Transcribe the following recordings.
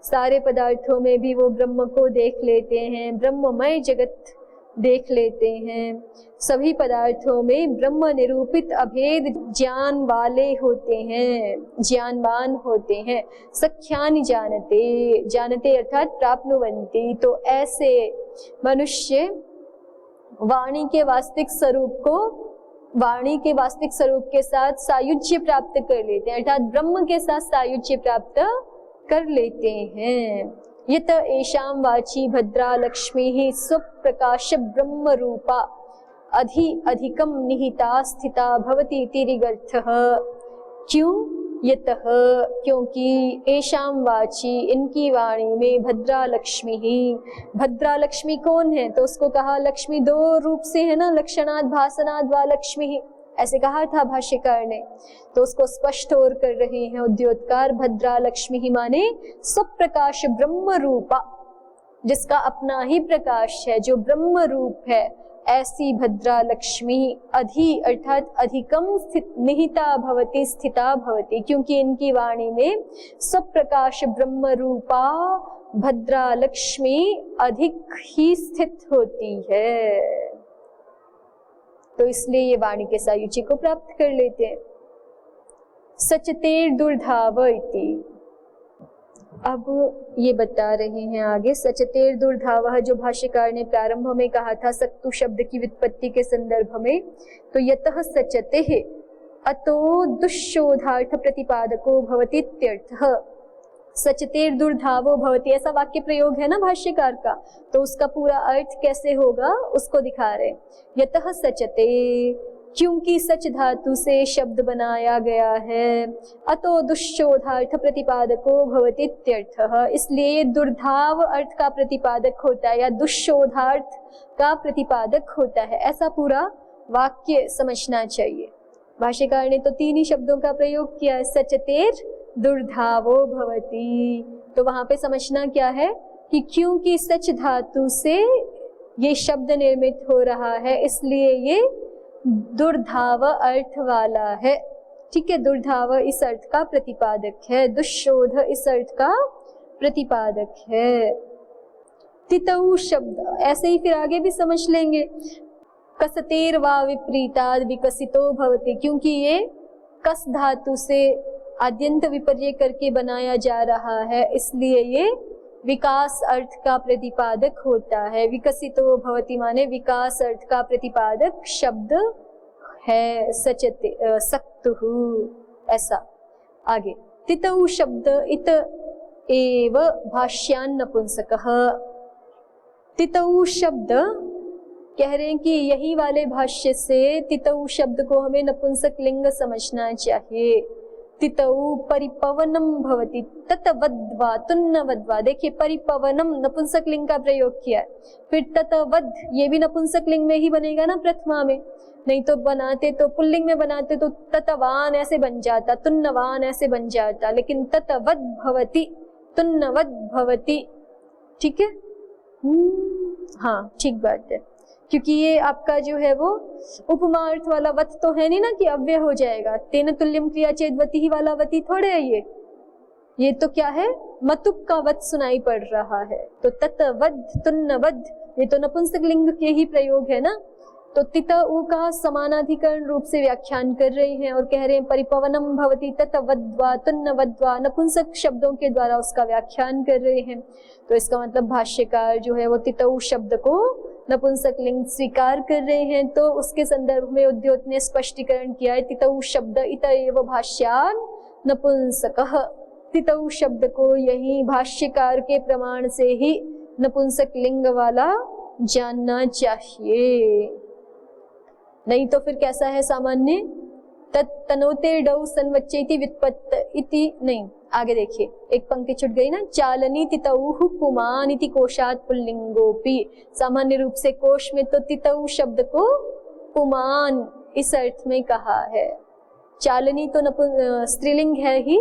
सारे पदार्थों में भी वो ब्रह्म को देख लेते हैं, ब्रह्ममय जगत देख लेते हैं। सभी पदार्थों में ब्रह्म निरूपित अभेद ज्ञान वाले होते हैं, ज्ञानवान होते हैं। सख्यानि जानते, जानते अर्थात प्राप्नुवन्ति। तो ऐसे मनुष्य वाणी के वास्तविक स्वरूप को, वाणी के वास्तविक स्वरूप के साथ सायुज्य प्राप्त कर लेते हैं, अर्थात ब्रह्म के साथ सायुज्य प्राप्त कर लेते हैं। यत एषां वाची भद्रा लक्ष्मी स्वप्रकाश ब्रह्म रूपा अधिकम निहिता स्थिता भवति तिरिगर्थः। क्यों? यतः, क्योंकि एषां वाची, इनकी वाणी में भद्रा लक्ष्मी ही। भद्रा लक्ष्मी कौन है? तो उसको कहा लक्ष्मी दो रूप से है ना, लक्षणाद भासनाद वा लक्ष्मी ही, ऐसे कहा था भाष्यकार ने। तो उसको स्पष्ट और कर रहे हैं उद्योतकार। भद्रा लक्ष्मी ही माने सब प्रकाश ब्रह्म रूपा, जिसका अपना ही प्रकाश है, जो ब्रह्म रूप है, ऐसी भद्रा लक्ष्मी अधि अर्थात अधिकम स्थित निहिता भवति स्थिता भवति, क्योंकि इनकी वाणी में सब प्रकाश ब्रह्म रूपा भद्रा लक्ष्मी अधिक ही स्थित होती है। तो इसलिए ये वाणी के सायुज्य को प्राप्त कर लेते हैं। सचतेर दुर्धाव इति, अब ये बता रहे हैं आगे। सचतेर दुर्धावः जो भाष्यकार ने प्रारंभ में कहा था सक्तु शब्द की व्युत्पत्ति के संदर्भ में, तो यतः सचते अतो दुष्शोधार्थ प्रतिपादको भवति इत्यर्थः। सचतेर दुर्धावो भवति, ऐसा वाक्य प्रयोग है ना भाष्यकार का, तो उसका पूरा अर्थ कैसे होगा उसको दिखा रहे। यतः सचते, क्योंकि सच धातु से शब्द बनाया गया है, अतो दुष्शोधार्थ प्रतिपादको भवति इत्यर्थः, इसलिए दुर्धाव अर्थ का प्रतिपादक होता है या दुष्शोधार्थ का प्रतिपादक होता है, ऐसा पूरा वाक्य समझना चाहिए। भाष्यकार ने तो तीन ही शब्दों का प्रयोग किया है, सचतेर दुर्धावो भवति। तो वहां पे समझना क्या है कि क्योंकि सच धातु से ये शब्द निर्मित हो रहा है, इसलिए ये दुर्धाव अर्थ वाला है। ठीक है, दुर्धाव इस अर्थ का प्रतिपादक है, दुष्शोध इस अर्थ का प्रतिपादक है। तितौ शब्द ऐसे ही फिर आगे भी समझ लेंगे। कसतेर वा विपरीताद विकसितो भवति, क्योंकि ये कस धातु से आद्यंत विपर्य करके बनाया जा रहा है, इसलिए ये विकास अर्थ का प्रतिपादक होता है। विकसितो भवति माने विकास अर्थ का प्रतिपादक शब्द है सचते सक्तुहु, ऐसा। आगे तितौ शब्द इत एव भाष्यान् नपुंसकः। तितौ शब्द कह रहे हैं कि यही वाले भाष्य से तितौ शब्द को हमें नपुंसक लिंग समझना चाहिए। तितौ परिपवनम भवति ततवद्वा तुन्नवद्वा, देखिए परिपवनम नपुंसक लिंग का प्रयोग किया है। फिर ततवद ये भी नपुंसक लिंग में ही बनेगा ना प्रथमा में, नहीं तो बनाते तो पुल्लिंग में बनाते तो ततवान ऐसे बन जाता, तुन्नवान ऐसे बन जाता, लेकिन ततवद भवति तुन्नवद भवति। ठीक है, हाँ ठीक बात है, क्योंकि ये आपका जो है वो उपमा अर्थ वाला वत तो है नहीं ना कि अव्यय हो जाएगा। तेन तुल्यम क्रिया चेदवती ही वाला वती थोड़े है ये तो क्या है, मतुप का वत सुनाई पड़ रहा है। तो ततवद तुन्नवद ये तो नपुंसक लिंग के ही प्रयोग है ना। तो तित उ का समानाधिकरण रूप से व्याख्यान कर रहे हैं और कह रहे हैं परिपवनम भवति ततवद्वा तुन्नवद्वा, नपुंसक शब्दों के द्वारा उसका व्याख्यान कर रहे हैं। तो इसका मतलब भाष्यकार जो है वो तितौ शब्द को नपुंसक लिंग स्वीकार कर रहे हैं। तो उसके संदर्भ में उद्योत ने स्पष्टीकरण किया है, तितौ शब्द इत एव भाष्यान् नपुंसकः। तितौ शब्द को यही भाष्यकार के प्रमाण से ही नपुंसक लिंग वाला जानना चाहिए, नहीं तो फिर कैसा है सामान्य तनोते डौ संवच्चेति व्युत्पत्त इति, नहीं आगे देखिए एक पंक्ति छूट गई ना, चालनी तितौ पुमान इति कोशात पुल्लिंगोपि। सामान्य रूप से कोश में तो तितौ शब्द को पुमान इस अर्थ में कहा है। चालनी तो स्त्रीलिंग है ही,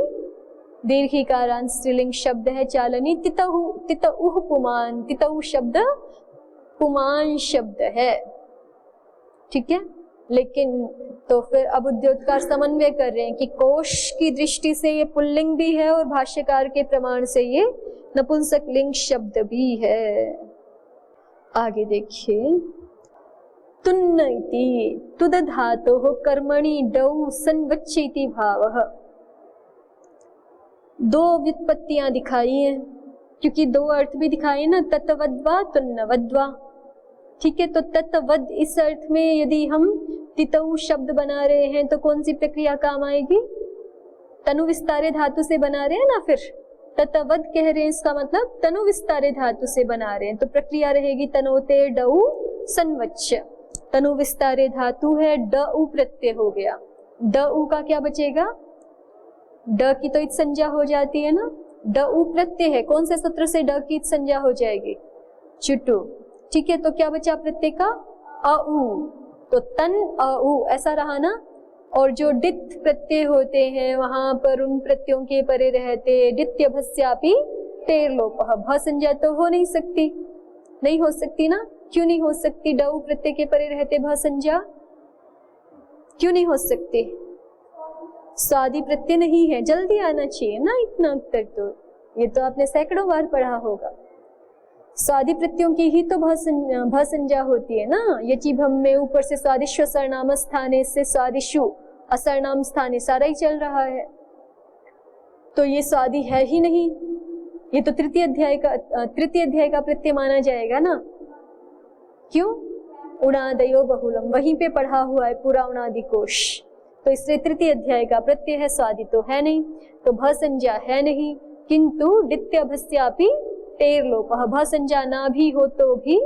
दीर्घिकारांत स्त्रीलिंग शब्द है चालनी। तितौ तितौ पुमान, तितौ शब्द पुमान शब्द है। ठीक है, लेकिन तो फिर अब उद्योतकार समन्वय कर रहे हैं कि कोश की दृष्टि से ये पुल्लिंग भी है और भाष्यकार के प्रमाण से ये नपुंसक लिंग शब्द भी है। आगे देखिए, तुन्न इति तुद धातोः कर्मणि डौ संवच्चेति भावः। दो व्युत्पत्तियां दिखाई हैं, क्योंकि दो अर्थ भी दिखाए ना, तत्वद्वा तुन्नवद्वा। ठीक है, तो तत्वद इस अर्थ में यदि हम तितौ शब्द बना रहे हैं तो कौन सी प्रक्रिया काम आएगी? तनु विस्तारे धातु से बना रहे हैं ना, फिर तत्वद कह रहे हैं, इसका मतलब तनु विस्तारे धातु से बना रहे हैं, तो प्रक्रिया रहेगी तनोते डौ संवच्च। तनु विस्तारे धातु है, ड उ प्रत्यय हो गया, ड उ का क्या बचेगा? ड की तो इत संज्ञा हो जाती है ना, ड उ प्रत्यय है, कौन से सूत्र से ड की इत संज्ञा हो जाएगी? चुटु। ठीक है, तो क्या बचा प्रत्यय का? अ उ, तो तन अ उ ऐसा रहा ना। और जो डित प्रत्यय होते हैं वहां पर उन प्रत्ययों के परे रहते डित्य भस्यापि टेर लोपः। भ संज्ञा तो हो नहीं सकती, नहीं हो सकती ना। क्यों नहीं हो सकती? ड उ प्रत्यय के परे रहते भ संज्ञा क्यों नहीं हो सकती? स्वादि प्रत्यय नहीं है, जल्दी आना चाहिए ना इतना उत्तर, तो ये तो आपने सैकड़ों बार पढ़ा होगा। स्वादि प्रत्ययों की ही तो भ संज्ञा होती है ना। यचि भम में ऊपर से स्वादिश्व सरनाम स्थाने से स्वादिशु असरनाम स्थाने सारा ही चल रहा है, तो ये स्वादि है ही नहीं, ये तो तृतीय अध्याय का प्रत्यय माना जाएगा ना। क्यों? उणादयो बहुलम, वहीं पे पढ़ा हुआ है पूरा उणादि कोश, तो इसलिए तृतीय अध्याय का प्रत्यय है, स्वादि तो है नहीं, तो भ संज्ञा है नहीं। किंतु डित्य भस्यापि टेर लोपः, भ संज्ञा ना भी हो तो भी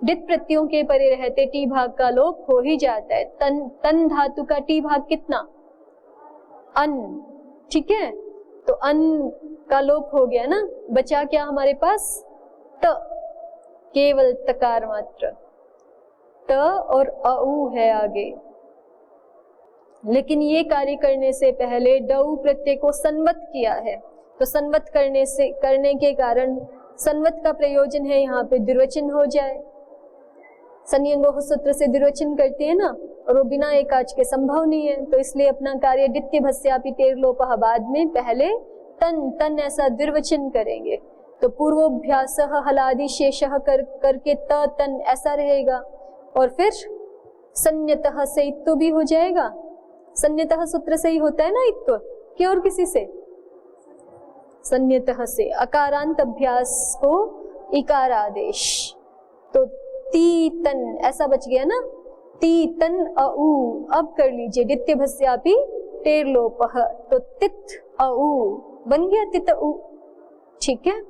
डित प्रत्ययों के परे रहते टी भाग का लोप हो ही जाता है। तन धातु का टी भाग कितना? अन। ठीक है, तो अन का लोप हो गया ना, बचा क्या हमारे पास? त, केवल तकार मात्र, त और अ उ है आगे। लेकिन ये कार्य करने से पहले डऊ प्रत्यय को संवत किया है, तो संवत करने के कारण संवत का प्रयोजन है यहाँ पे द्विवचन हो जाए। संयंगोह सूत्र से द्विवचन करते हैं ना, और वो बिना एकाच के संभव नहीं है, तो इसलिए अपना कार्य डित्य भस्यापि टेर लोपः बाद में पहले तन ऐसा द्विवचन करेंगे, तो पूर्वोभ्यास हलादि शेषः करके त तन ऐसा रहेगा, और फिर संयतः से इत्तो भी हो जाएगा। संयतः सूत्र से ही होता है ना इत्तो, कि और किसी से? संयतः से अकारांत अभ्यास को इकार आदेश, तो ती तन ऐसा बच गया ना, ती तन अ उ। अब कर लीजिए डित्य भस्यापि टेर लोपः, तो तित अ उ बन गया तित उ। ठीक है,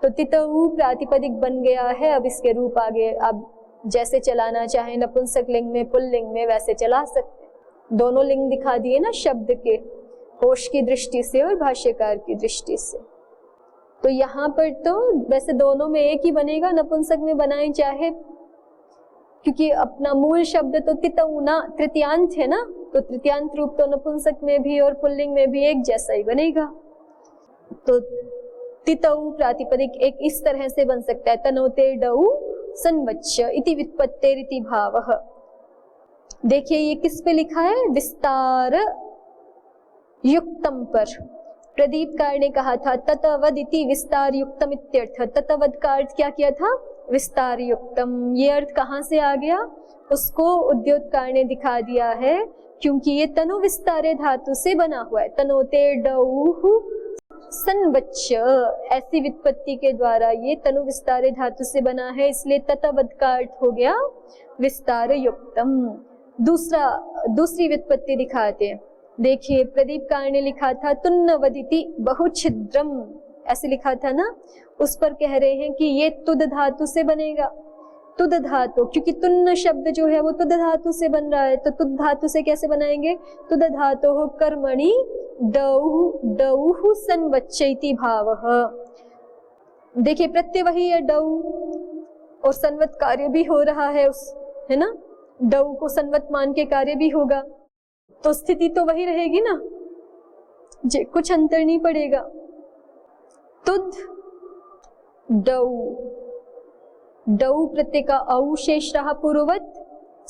तो तित उ प्रातिपदिक बन गया है। अब इसके रूप आगे आप जैसे चलाना चाहें, नपुंसक लिंग में पुल्लिंग में वैसे चला सकते हैं। दोनों लिंग दिखा दिए ना शब्द के, कोश की दृष्टि से और भाष्यकार की दृष्टि से। तो यहाँ पर तो वैसे दोनों में एक ही बनेगा, नपुंसक में बनाए चाहे, क्योंकि अपना मूल शब्द तो तितौना तृतीयांत है ना, तो तृतीयांत रूप तो नपुंसक में भी और पुल्लिंग में भी एक जैसा ही बनेगा। तो तितौ प्रातिपदिक एक इस तरह से बन सकता है, तनोते डौ संवच्च इति व्युत्पत्तेरिति भावः। देखिए ये किस पे लिखा है? विस्तार युक्तम पर। प्रदीप कार ने कहा था ततवद इति विस्तार युक्तम इत्यर्थ। ततवद का अर्थ क्या किया था? विस्तार युक्तम। ये अर्थ कहाँ से आ गया? उसको उद्योतकार ने दिखा दिया है, क्योंकि ये तनु विस्तारे धातु से बना हुआ है। तनोते डौहु संवच्च, ऐसी व्युत्पत्ति के द्वारा ये तनु विस्तारे धातु से बना है, इसलिए ततवद का अर्थ हो गया विस्तार युक्तम। दूसरी व्युत्पत्ति दिखाते हैं। देखिए प्रदीप कार ने लिखा था तुन्नवदिति बहुछिद्रम, ऐसे लिखा था ना, उस पर कह रहे हैं कि ये तुद धातु से बनेगा। तुद धातु, क्योंकि तुन्न शब्द जो है वो तुद धातु से बन रहा है, तो तुद धातु से कैसे बनाएंगे? तुद धातु हो कर्मणि डौहु संवच्चैति भावः। देखिए प्रत्यय वही है डौ, और संवत कार्य भी हो रहा है है ना, डौ को संवत मान के कार्य भी होगा, तो स्थिति तो वही रहेगी ना, कुछ अंतर नहीं पड़ेगा। तुद डौ, डौ प्रत्यय का औ शेष रहा पूर्ववत,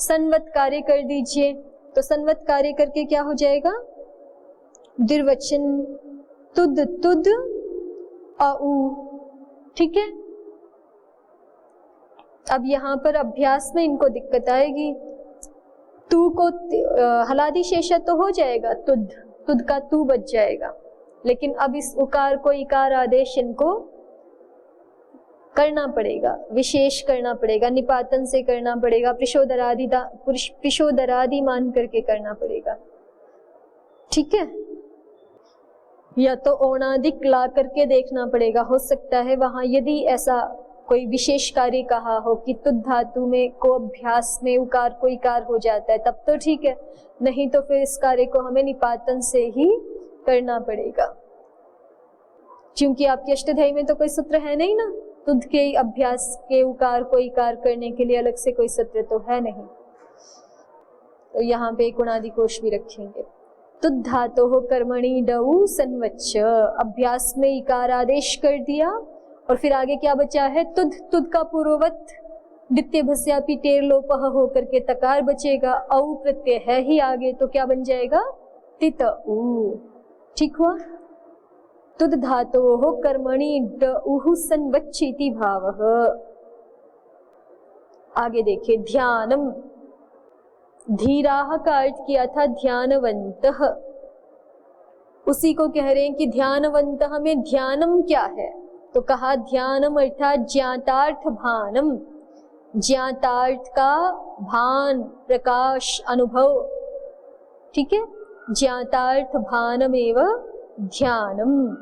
संवत कार्य कर दीजिए, तो संवत कार्य करके क्या हो जाएगा? द्विवचन तुद तुद अ उ, ठीक है। अब यहाँ पर अभ्यास में इनको दिक्कत आएगी। तू को हलादी शेषा तो हो जाएगा, तुद का तू बच जाएगा, लेकिन अब इस उकार को इकार आदेश इनको करना पड़ेगा, विशेष करना पड़ेगा, निपातन से करना पड़ेगा, प्रिशोदरादि मान करके करना पड़ेगा, ठीक है। या तो ओणादिक ला करके देखना पड़ेगा, हो सकता है वहां यदि ऐसा कोई विशेष कार्य कहा हो कि तुद धातु में को अभ्यास में उकार को इकार हो जाता है, तब तो ठीक है, नहीं तो फिर इस कार्य को हमें निपातन से ही करना पड़ेगा, क्योंकि आपकी अष्टाध्यायी में तो कोई सूत्र है नहीं ना, तुद के अभ्यास के उकार को इकार करने के लिए अलग से कोई सूत्र तो है नहीं। तो यहाँ पे एक उणादि कोश भी रखेंगे। तुद धातो हो कर्मणि डऊ संवच्च, अभ्यास में इकार आदेश कर दिया, और फिर आगे क्या बचा है, तुद का पूर्ववत द्वितीय भस्यापि टेर लोपः हो करके तकार बचेगा, औ प्रत्यय है ही आगे, तो क्या बन जाएगा, तित उ, ठीक हुआ। तुद धातो हो कर्मणि डऊ संवच्च इति भावः। आगे देखिए, ध्यानम, धीराः का अर्थ किया था ध्यानवन्तः, उसी को कह रहे हैं कि ध्यानवन्तः में ध्यानम क्या है, तो कहा ध्यानम अर्थात ज्ञातार्थ भानम, ज्ञातार्थ का भान, प्रकाश, अनुभव, ठीक है, ज्ञातार्थ भानम एवं ध्यानम।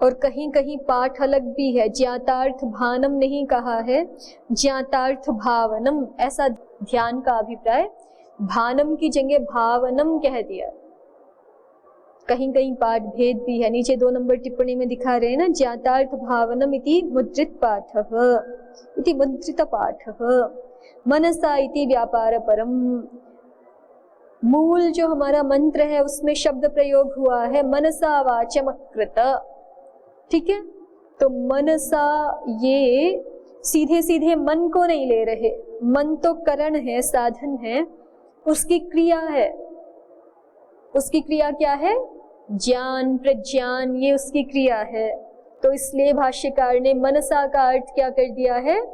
और कहीं कहीं पाठ अलग भी है, ज्ञातार्थ भानम नहीं कहा है, ज्ञातार्थ भावनम, ऐसा ध्यान का अभिप्राय, भानम की जगह भावनम कह दिया। कहीं कहीं पाठ भेद भी है, नीचे 2 नंबर टिप्पणी में दिखा रहे हैं ना, ज्ञातार्थ भावनम इति मुद्रित पाठः, इति मुद्रित पाठः, मनसा इति व्यापार परम। मूल जो हमारा मंत्र है उसमें शब्द प्रयोग हुआ है मनसा वाचमकृत, ठीक है। तो मनसा ये सीधे सीधे मन को नहीं ले रहे, मन तो करण है, साधन है, उसकी क्रिया है, उसकी क्रिया क्या है, ज्ञान, प्रज्ञान, ये उसकी क्रिया है। तो इसलिए भाष्यकार ने मनसा का अर्थ क्या कर दिया है,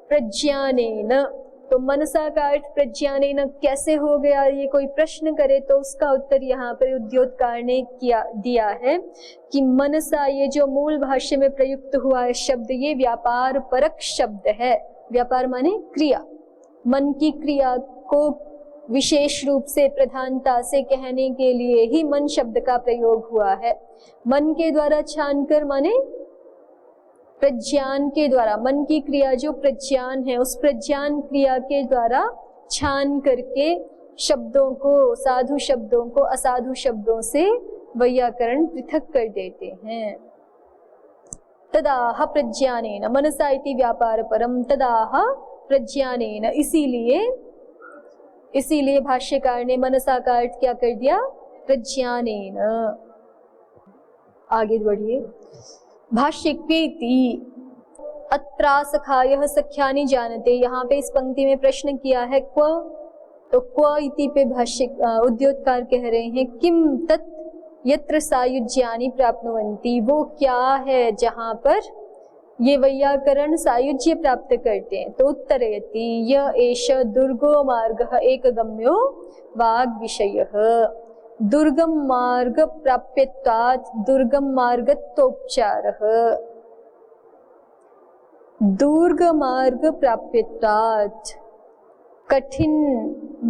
प्रज्ञानेन। तो मनसा का अर्थ प्रज्ञानेन कैसे हो गया, ये कोई प्रश्न करे तो उसका उत्तर यहाँ पर उद्योतकार ने दिया है कि मनसा, ये जो मूल भाष्य में प्रयुक्त हुआ है शब्द, ये व्यापार परक शब्द है। व्यापार माने क्रिया, मन की क्रिया को विशेष रूप से प्रधानता से कहने के लिए ही मन शब्द का प्रयोग हुआ है। मन के द्वारा छानकर माने प्रज्ञान के द्वारा, मन की क्रिया जो प्रज्ञान है, उस प्रज्ञान क्रिया के द्वारा छान करके शब्दों को, साधु शब्दों को असाधु शब्दों से वैयाकरण पृथक कर देते हैं। तदाह प्रज्ञानेन मनसा इति व्यापार परम, तदाह प्रज्ञानेन, इसीलिए भाष्यकार ने मनसा का अर्थ क्या कर दिया, प्रज्ञानेन। आगे बढ़िए, भाष्य क्वेति अत्रासखायः सख्यानि जानते, यहाँ पे इस पंक्ति में प्रश्न किया है क्व, तो क्व इति पे भाष्य उद्योतकार कह रहे हैं किम तत् यत्र सायुज्यानि प्राप्नुवन्ति, वो क्या है जहाँ पर ये वैयाकरण सायुज्य प्राप्त करते हैं। तो उत्तरयति य एष दुर्गो मार्गः एकगम्यो वाग् विषयः, दुर्गम मार्ग प्राप्यत्वात् दुर्गम मार्गत्वोपचारः, दुर्ग मार्ग प्राप्यत्वात्, कठिन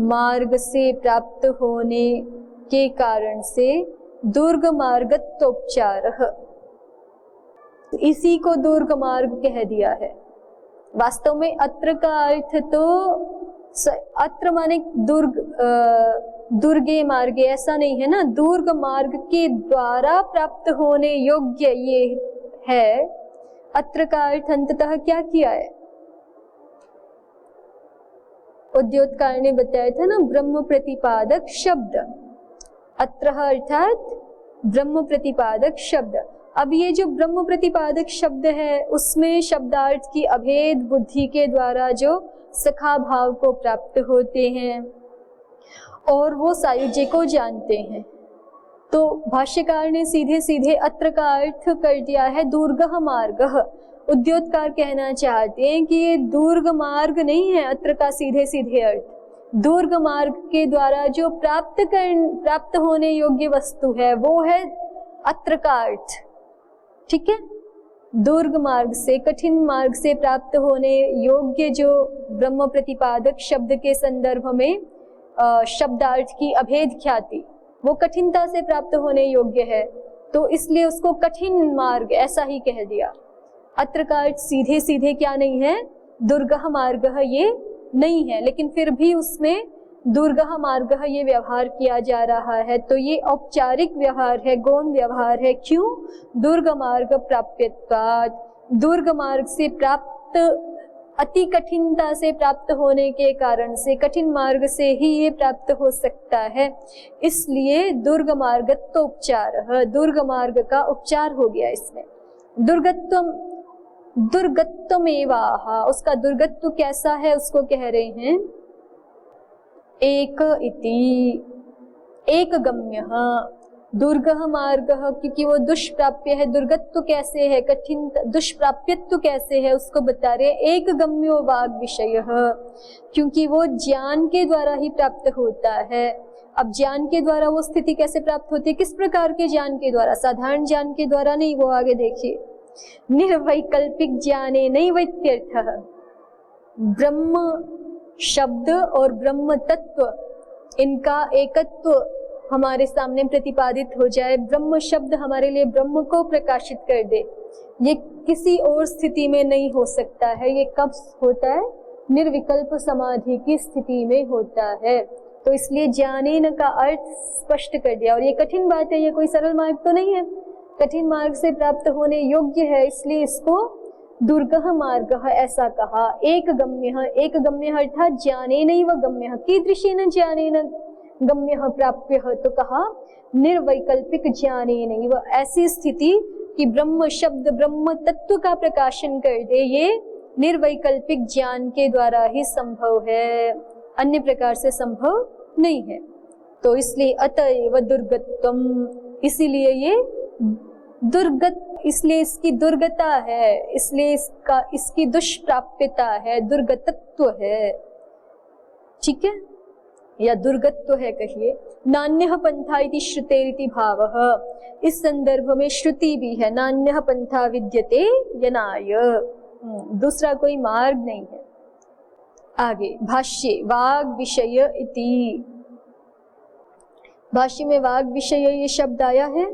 मार्ग से प्राप्त होने के कारण से दुर्ग मार्गत्वोपचारः, इसी को दुर्ग मार्ग कह दिया है। वास्तव में अत्र का अर्थ तो अत्र माने दुर्गे मार्गे ऐसा नहीं है ना, दुर्ग मार्ग के द्वारा प्राप्त होने योग्य ये है। अत्र का अर्थ अंततः क्या किया है, उद्योतकार ने बताया था ना, ब्रह्म प्रतिपादक शब्द, अत्र अर्थात ब्रह्म प्रतिपादक शब्द। अब ये जो ब्रह्म प्रतिपादक शब्द है उसमें शब्दार्थ की अभेद बुद्धि के द्वारा जो सखा भाव को प्राप्त होते हैं और वो सायुज्य को जानते हैं। तो भाष्यकार ने सीधे सीधे अत्र का अर्थ कर दिया है दुर्गह मार्गः। उद्योतकार कहना चाहते हैं कि ये दुर्ग मार्ग नहीं है अत्र का सीधे सीधे अर्थ। दुर्ग मार्ग के द्वारा जो प्राप्त होने योग्य वस्तु है वो है अत्र का अर्थ। ठीक है, दुर्ग मार्ग से, कठिन मार्ग से प्राप्त होने योग्य जो ब्रह्म प्रतिपादक शब्द के संदर्भ में शब्दार्थ की अभेद ख्याति वो कठिनता से प्राप्त होने योग्य है, तो इसलिए उसको कठिन मार्ग ऐसा ही कह दिया। अत्र का अर्थ सीधे सीधे क्या नहीं है, दुर्गह मार्गः ये नहीं है, लेकिन फिर भी उसमें दुर्गह मार्गः ये व्यवहार किया जा रहा है, तो ये औपचारिक व्यवहार है, गौण व्यवहार है। क्यों? दुर्ग मार्ग प्राप्यत्वात्, दुर्ग मार्ग से प्राप्त, अति कठिनता से प्राप्त होने के कारण से, कठिन मार्ग से ही ये प्राप्त हो सकता है, इसलिए दुर्ग मार्गत्वोपचारः, दुर्ग मार्ग का उपचार हो गया इसमें। दुर्गत्वमेवाह, उसका दुर्गत्व कैसा है उसको कह रहे हैं एक इति, एक गम्यः। दुर्गह मार्गः क्योंकि वो दुष्प्राप्य है, दुर्गत्व कैसे है, कठिन दुष्प्राप्यत्व कैसे है उसको बता रहे। एक गम्यो वाग विषयः, क्योंकि वो ज्ञान के द्वारा ही प्राप्त होता है। अब ज्ञान के द्वारा वो स्थिति कैसे प्राप्त होती है, किस प्रकार के ज्ञान के द्वारा? साधारण ज्ञान के द्वारा नहीं, वो आगे देखिए। निर्वैकल्पिक ज्ञाने नैवैत्यर्थः, ब्रह्म शब्द और ब्रह्म तत्व इनका एकत्व हमारे सामने प्रतिपादित हो जाए, ब्रह्म शब्द हमारे लिए ब्रह्म को प्रकाशित कर दे, ये किसी और स्थिति में नहीं हो सकता है। ये कब होता है? निर्विकल्प समाधि की स्थिति में होता है। तो इसलिए ज्ञानेन का अर्थ स्पष्ट कर दिया। और ये कठिन बात है, ये कोई सरल मार्ग तो नहीं है, कठिन मार्ग से प्राप्त होने योग्य है, इसलिए इसको दुर्गह मार्गः ऐसा कहा। एक गम्यः, एक गम्यः अर्थात ज्ञानेनैव गम्यः, कीदृशेन ज्ञानेन गम्यः प्राप्यः, तो कहा निर्वैकल्पिक ज्ञानेनैव, ऐसी स्थिति कि ब्रह्म शब्द ब्रह्म तत्व का प्रकाशन कर दे, ये निर्वैकल्पिक ज्ञान के द्वारा ही संभव है, अन्य प्रकार से संभव नहीं है। तो इसलिए अतएव दुर्गत्वम, इसीलिए ये दुर्गत, इसलिए इसकी दुर्गता है, इसलिए इसकी दुष्प्राप्यता है, दुर्गतत्व है। ठीक है, या दुर्गत्व है कहिए। नान्यः पंथा इति श्रुतेरिति भावः, इस संदर्भ में श्रुति भी है, नान्यः पंथा विद्यते यनाय, दूसरा कोई मार्ग नहीं है। आगे भाष्ये वाग विषय इति, भाष्य में वाग विषय ये शब्द आया है।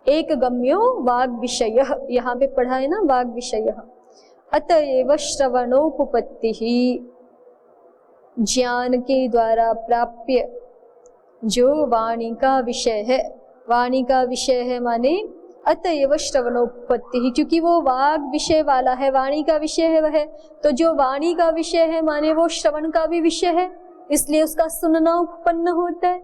एक गम्यो वाग विषय, यहाँ पे पढ़ा है ना वाग विषय। अतएव श्रवणोपपत्तिः, ज्ञान के द्वारा प्राप्य जो वाणी का विषय है, वाणी का विषय है माने अतएव श्रवणोपपत्तिः, क्योंकि वो वाग विषय वाला है, वाणी का विषय है वह, तो जो वाणी का विषय है माने वो श्रवण का भी विषय है, इसलिए उसका सुनना उपपन्न होता है।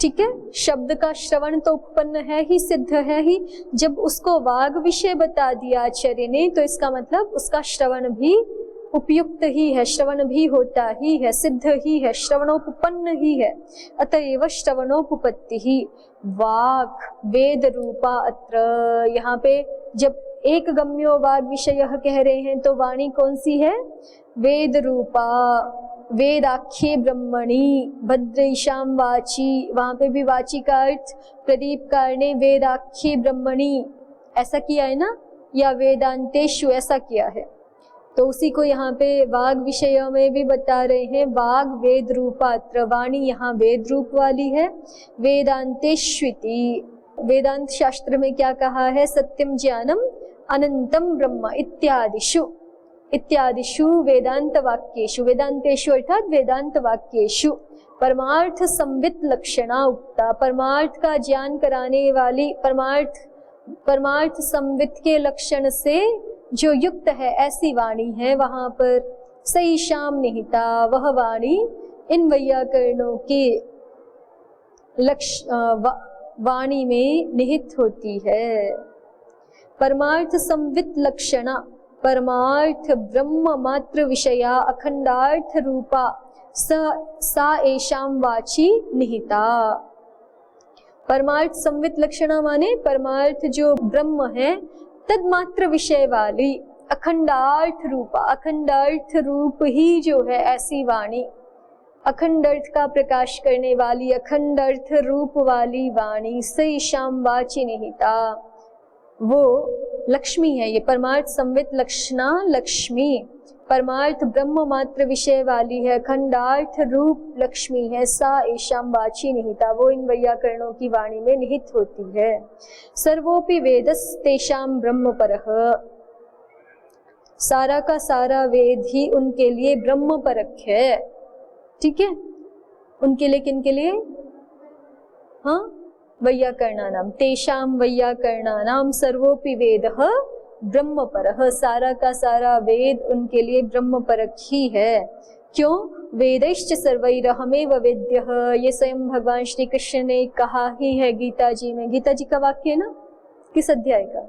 ठीक है, शब्द का श्रवण तो उपपन्न है ही, सिद्ध है ही। जब उसको वाग विषय बता दिया आचार्य ने, तो इसका मतलब उसका श्रवण भी उपयुक्त ही है, श्रवण भी होता ही है, सिद्ध ही है, श्रवणोपपन्न ही है। अतएव श्रवणोपपत्तिः वाक् वेद रूपा अत्र, यहाँ पे जब एक गम्यो वाग विषय कह रहे हैं तो वाणी कौन सी है? वेद रूपा, वेदाख्ये ब्रह्मणि भद्रैषाम वाची, वहां पे भी वाची का अर्थ प्रदीपकार ने वेदाख्ये ब्रह्मणि ऐसा किया है ना, या वेदांतेषु ऐसा किया है, तो उसी को यहाँ पे वाग विषय में भी बता रहे हैं। वाग वेद रूपात्र, वाणी यहाँ वेद रूप वाली है। वेदांतेष्विति, वेदांत शास्त्र में क्या कहा है? सत्यम ज्ञानम अनंतम ब्रह्म इत्यादिषु, इत्यादिषु वेदांत वाक्येषु, वेदांतेषु अर्थात वेदांत वाक्येषु परमार्थ संवित लक्षणा उक्ता, परमार्थ का ज्ञान कराने वाली, परमार्थ संवित के लक्षण से जो युक्त है ऐसी वाणी है। वहां पर सही शाम निहिता, वह वाणी इन वैयाकरणों के वाणी में निहित होती है। परमार्थ संवित लक्षणा, परमार्थ ब्रह्म मात्र विषया अखंडार्थ रूपा सा एषां वाची निहिता। परमार्थ संवित लक्षणा माने परमार्थ जो ब्रह्म है तदमात्र विषय वाली अखंडार्थ रूपा, अखंडार्थ रूप ही जो है ऐसी वाणी, अखंड अर्थ का प्रकाश करने वाली, अखंड अर्थ रूप वाली वाणी से शाम वाची निहिता, वो लक्ष्मी है। ये परमार्थ संवित लक्षणा लक्ष्मी परमार्थ ब्रह्म मात्र विषय वाली है, अखंडार्थ रूप लक्ष्मी है। सा एशाम वाची निहिता, वो इन वैयाकरणों की वाणी में निहित होती है। सर्वोपि वेदस तेषाम ब्रह्म परः, सारा का सारा वेद ही उनके लिए ब्रह्म परक है। ठीक है, उनके लिए, किन के लिए? हाँ, वैयाकरणानाम, तेषाम वैयाकरणानाम सर्वोपि वेदः ब्रह्म परः, सारा का सारा वेद उनके लिए ब्रह्म परक ही है। क्यों? वेदैश्च सर्वैरहमेव वेद्यः, ये स्वयं भगवान श्री कृष्ण ने कहा ही है गीता जी में। गीता जी का वाक्य है ना, किस अध्याय का?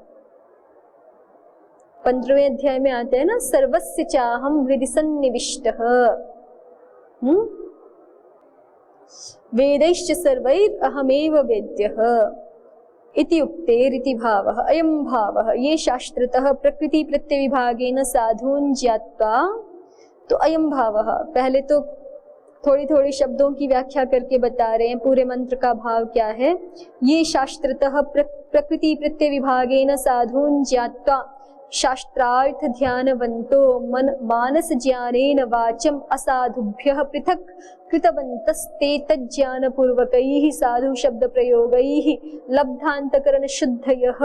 15वें अध्याय में आता है ना, सर्वस्य चाहम हृदि सन्निविष्टः। वेदैश्च सर्वैरहमेव वेद्यः इति उक्तेरिति भावः, अयं भावः, ये शास्त्रतः प्रकृति प्रत्यविभागेन साधून् ज्ञात्वा। तो अयं भावः, पहले तो थोड़ी थोड़ी शब्दों की व्याख्या करके बता रहे हैं, पूरे मंत्र का भाव क्या है। ये शास्त्रतः प्रकृति प्रत्यविभागेन साधून् ज्ञात्वा, शास्त्रार्थ ध्यानवन्तो मानस ज्ञानेन वाचम असाधुभ्यः पृथक् कृतवन्तस्ते तज्ज्ञानपूर्वकैः साधु शब्द प्रयोगैः लब्धान्तकरण शुद्धयः।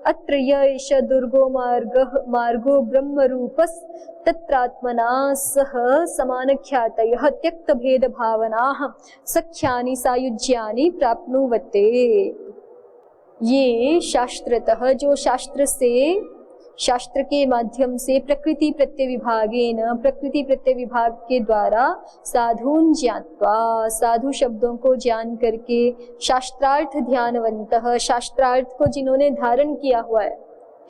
अत्र एष दुर्गो मार्गो ब्रह्मरूपस् तत्रात्मना सह समानख्यातयः त्यक्तभेदभावनाः सख्यानि सायुज्यानि प्राप्नुवते। ये शास्त्रतः, जो शास्त्र से, शास्त्र के माध्यम से प्रकृति प्रत्यविभागेन, प्रकृति प्रत्यविभाग के द्वारा साधून् ज्ञात्वा, साधु शब्दों को जान करके, शास्त्रार्थ ध्यानवन्तः, शास्त्रार्थ को जिन्होंने धारण किया हुआ है,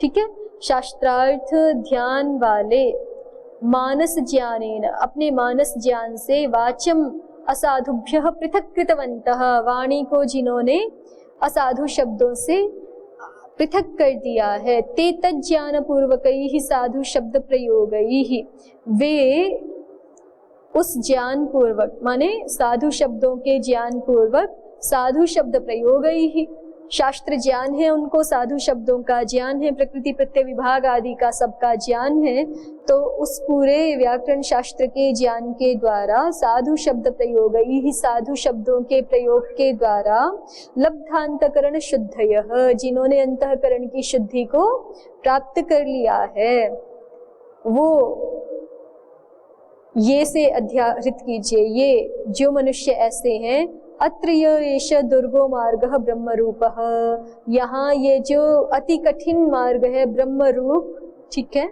ठीक है, शास्त्रार्थ ध्यान वाले, मानस ज्ञानेन, अपने मानस ज्ञान से, वाचम असाधुभ्यः पृथक् कृतवन्तः, वाणी को जिन्होंने असाधु शब्दों से पृथक कर दिया है, ते तज्ज्ञान पूर्वकैः साधु शब्द प्रयोगैः, वे उस ज्ञान पूर्वक, माने साधु शब्दों के ज्ञान पूर्वक, साधु शब्द प्रयोगैः, शास्त्र ज्ञान है उनको, साधु शब्दों का ज्ञान है, प्रकृति प्रत्यय विभाग आदि का सबका ज्ञान है, तो उस पूरे व्याकरण शास्त्र के ज्ञान के द्वारा साधु शब्द प्रयोग ही, साधु शब्दों के प्रयोग के द्वारा लब्धांतकरण शुद्धयः, जिन्होंने अंतःकरण की शुद्धि को प्राप्त कर लिया है, वो ये से अध्याहृत कीजिए, ये जो मनुष्य ऐसे हैं। अत्र एष दुर्गो मार्गः ब्रह्मरूपः, यहाँ ये जो अति कठिन मार्ग है ब्रह्मरूप, ठीक है,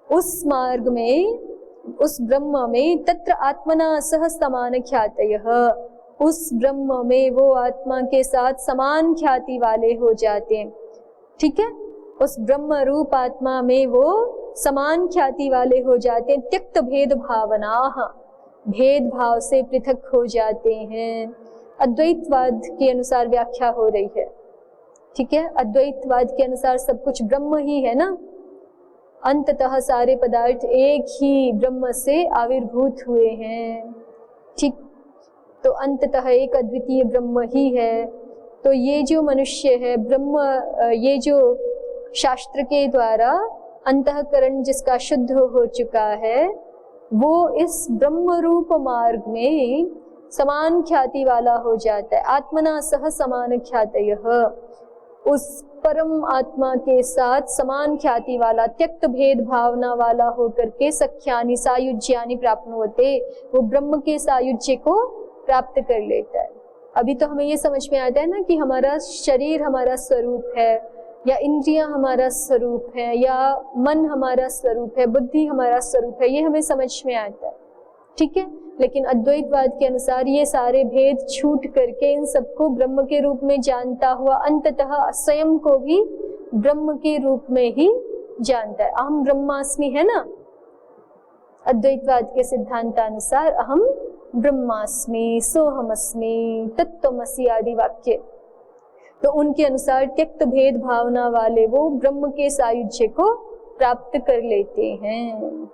उस मार्ग में, उस ब्रह्म में, तत्र आत्मना सह समान ख्यातयः, उस ब्रह्म में वो आत्मा के साथ समान ख्याति वाले हो जाते हैं, ठीक है, उस ब्रह्म रूप आत्मा में वो समान ख्याति वाले हो जाते हैं। त्यक्त भेद भावनाः, भेदभाव से पृथक हो जाते हैं। अद्वैतवाद के अनुसार व्याख्या हो रही है, ठीक है, अद्वैतवाद के अनुसार सब कुछ ब्रह्म ही है ना, अंततः सारे पदार्थ एक ही ब्रह्म से आविर्भूत हुए हैं, ठीक, तो अंततः एक अद्वितीय ब्रह्म ही है। तो ये जो मनुष्य है ब्रह्म, ये जो शास्त्र के द्वारा अंतःकरण जिसका शुद्ध हो चुका है, वो इस ब्रह्म रूप मार्ग में समान ख्याति वाला हो जाता है। आत्मना सह समान ख्यातयः, उस परम आत्मा के साथ समान ख्याति वाला, त्यक्त भेद भावना वाला होकर के सख्यानि सायुज्यानि प्राप्नुवते, वो ब्रह्म के सायुज्य को प्राप्त कर लेता है। अभी तो हमें ये समझ में आता है ना कि हमारा शरीर हमारा स्वरूप है, या इंद्रियां हमारा स्वरूप है, या मन हमारा स्वरूप है, बुद्धि हमारा स्वरूप है, ये हमें समझ में आता है, ठीक है। लेकिन अद्वैतवाद के अनुसार ये सारे भेद छूट करके इन सबको ब्रह्म के रूप में जानता हुआ अंततः स्वयं को भी ब्रह्म के रूप में ही जानता है। अहम ब्रह्मास्मि है ना, अद्वैतवाद के सिद्धांतानुसार अहम ब्रह्मास्मि, सोहमस्मि, तत्त्वमसि आदि वाक्य तो उनके अनुसार त्यक्त भेद भावना वाले वो ब्रह्म के सायुज्य को प्राप्त कर लेते हैं।